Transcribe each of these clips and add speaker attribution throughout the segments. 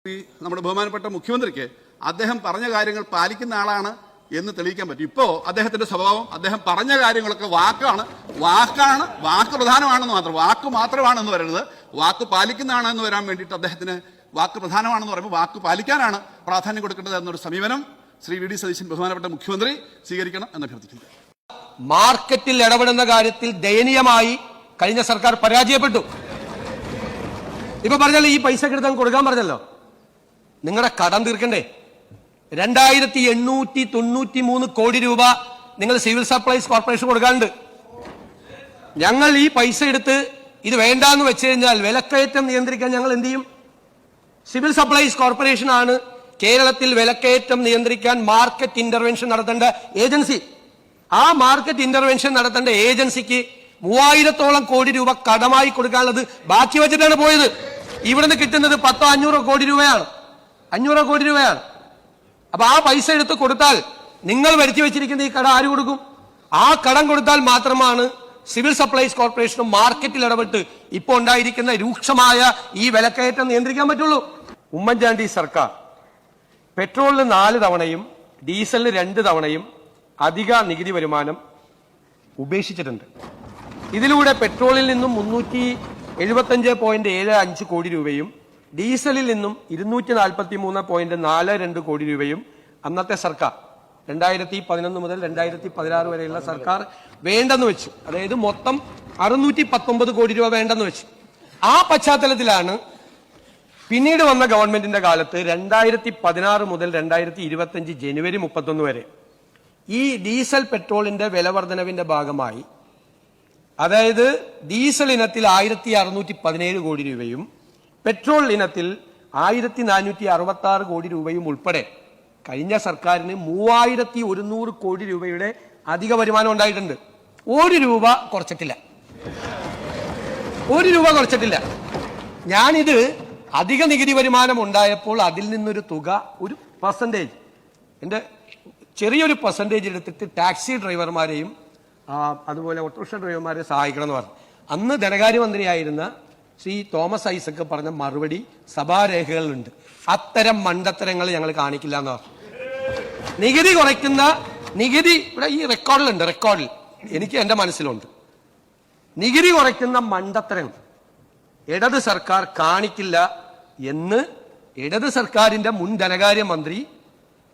Speaker 1: നമ്മുടെ ബഹുമാനപ്പെട്ട മുഖ്യമന്ത്രിക്ക് അദ്ദേഹം പറഞ്ഞ കാര്യങ്ങൾ പാലിക്കുന്ന ആളാണ് എന്ന് തെളിയിക്കാൻ പറ്റും. ഇപ്പോ അദ്ദേഹത്തിന്റെ സ്വഭാവം അദ്ദേഹം പറഞ്ഞ കാര്യങ്ങളൊക്കെ വാക്ക് പ്രധാനമാണെന്ന് മാത്രം, വാക്ക് മാത്രമാണെന്ന് പറയുന്നത്, വാക്ക് പാലിക്കുന്നതാണെന്ന് വരാൻ വേണ്ടിയിട്ട് അദ്ദേഹത്തിന് വാക്ക് പ്രധാനമാണെന്ന് പറയുമ്പോൾ വാക്ക് പാലിക്കാനാണ് പ്രാധാന്യം കൊടുക്കേണ്ടത് എന്നൊരു സമീപനം ശ്രീ വി ഡി സതീശൻ ബഹുമാനപ്പെട്ട മുഖ്യമന്ത്രി സ്വീകരിക്കണം എന്ന് അഭ്യർത്ഥിക്കുന്നു.
Speaker 2: മാർക്കറ്റിൽ ഇടപെടുന്ന കാര്യത്തിൽ ദയനീയമായി കഴിഞ്ഞ സർക്കാർ പരാജയപ്പെട്ടു. ഇപ്പൊ പറഞ്ഞല്ലോ ഈ പൈസ എടുത്ത് കൊടുക്കാൻ പറഞ്ഞല്ലോ, നിങ്ങളുടെ കടം തീർക്കണ്ടേ? 2893 കോടി രൂപ നിങ്ങൾ സിവിൽ സപ്ലൈസ് കോർപ്പറേഷൻ കൊടുക്കാനുണ്ട്. ഞങ്ങൾ ഈ പൈസ എടുത്ത് ഇത് വേണ്ടാന്ന് വെച്ച് കഴിഞ്ഞാൽ വിലക്കയറ്റം നിയന്ത്രിക്കാൻ ഞങ്ങൾ എന്ത് ചെയ്യും? സിവിൽ സപ്ലൈസ് കോർപ്പറേഷൻ ആണ് കേരളത്തിൽ വിലക്കയറ്റം നിയന്ത്രിക്കാൻ മാർക്കറ്റ് ഇന്റർവെൻഷൻ നടത്തേണ്ട ഏജൻസി. ആ മാർക്കറ്റ് ഇന്റർവെൻഷൻ നടത്തേണ്ട ഏജൻസിക്ക് 3000-ഓളം കോടി രൂപ കടമായി കൊടുക്കാനുള്ളത് ബാക്കി വെച്ചിട്ടാണ് പോയത്. ഇവിടുന്ന് കിട്ടുന്നത് 500 കോടി രൂപയാണ്. 500 കോടി രൂപയാണ്. അപ്പൊ ആ പൈസ എടുത്ത് കൊടുത്താൽ നിങ്ങൾ വരുത്തി വെച്ചിരിക്കുന്ന ഈ കട ആര് കൊടുക്കും? ആ കടം കൊടുത്താൽ മാത്രമാണ് സിവിൽ സപ്ലൈസ് കോർപ്പറേഷനും മാർക്കറ്റിൽ ഇടപെട്ട് ഇപ്പോൾ ഉണ്ടായിരിക്കുന്ന രൂക്ഷമായ ഈ വിലക്കയറ്റം നിയന്ത്രിക്കാൻ പറ്റുള്ളൂ. ഉമ്മൻചാണ്ടി സർക്കാർ പെട്രോളിന് 4 തവണയും ഡീസലിന് 2 തവണയും അധിക നികുതി വരുമാനം ഉപേക്ഷിച്ചിട്ടുണ്ട്. ഇതിലൂടെ പെട്രോളിൽ നിന്നും 375.75 കോടി രൂപയും ഡീസലിൽ നിന്നും 243.42 കോടി രൂപയും അന്നത്തെ സർക്കാർ 2011 മുതൽ 2016 വരെയുള്ള സർക്കാർ വേണ്ടെന്ന് വെച്ചു. അതായത് മൊത്തം 619 കോടി രൂപ വേണ്ടെന്ന് വെച്ചു. ആ പശ്ചാത്തലത്തിലാണ് പിന്നീട് വന്ന ഗവൺമെന്റിന്റെ കാലത്ത് 2016 മുതൽ 2025 ജനുവരി 31 വരെ ഈ ഡീസൽ പെട്രോളിന്റെ വില വർധനവിന്റെ ഭാഗമായി, അതായത് ഡീസൽ ഇനത്തിൽ 1617 കോടി രൂപയും പെട്രോൾ ഇനത്തിൽ 1466 കോടി രൂപയും ഉൾപ്പെടെ കഴിഞ്ഞ സർക്കാരിന് 3100 കോടി രൂപയുടെ അധിക വരുമാനം ഉണ്ടായിട്ടുണ്ട്. 1 രൂപ കുറച്ചിട്ടില്ല. 1 രൂപ കുറച്ചിട്ടില്ല. ഞാനിത് അധിക നികുതി വരുമാനം ഉണ്ടായപ്പോൾ അതിൽ നിന്നൊരു തുക, ഒരു പെർസെൻറ്റേജ്, എൻ്റെ ചെറിയൊരു പെർസെൻറ്റേജ് എടുത്തിട്ട് ടാക്സി ഡ്രൈവർമാരെയും അതുപോലെ ഓട്ടോറിക്ഷ ഡ്രൈവർമാരെ സഹായിക്കണം എന്ന് പറഞ്ഞു. അന്ന് ധനകാര്യമന്ത്രിയായിരുന്ന ശ്രീ തോമസ് ഐസക് പറഞ്ഞ മറുപടി സഭാരേഖകളിലുണ്ട്. അത്തരം മണ്ടത്തരങ്ങൾ ഞങ്ങൾ കാണിക്കില്ല എന്ന് പറഞ്ഞു. നികുതി കുറയ്ക്കുന്ന ഇവിടെ ഈ റെക്കോർഡിൽ എനിക്ക് എന്റെ മനസ്സിലുണ്ട്. നികുതി കുറയ്ക്കുന്ന മണ്ടത്തരങ്ങൾ ഇടത് സർക്കാർ കാണിക്കില്ല എന്ന് ഇടത് സർക്കാരിന്റെ മുൻ ധനകാര്യമന്ത്രി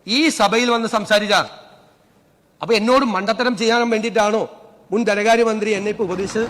Speaker 2: ഈ സഭയിൽ വന്ന് സംസാരിച്ചാണ്. അപ്പൊ എന്നോട് മണ്ടത്തരം ചെയ്യാൻ വേണ്ടിയിട്ടാണോ മുൻ ധനകാര്യമന്ത്രി എന്നെ ഇപ്പൊ ഉപദേശിച്ചത്?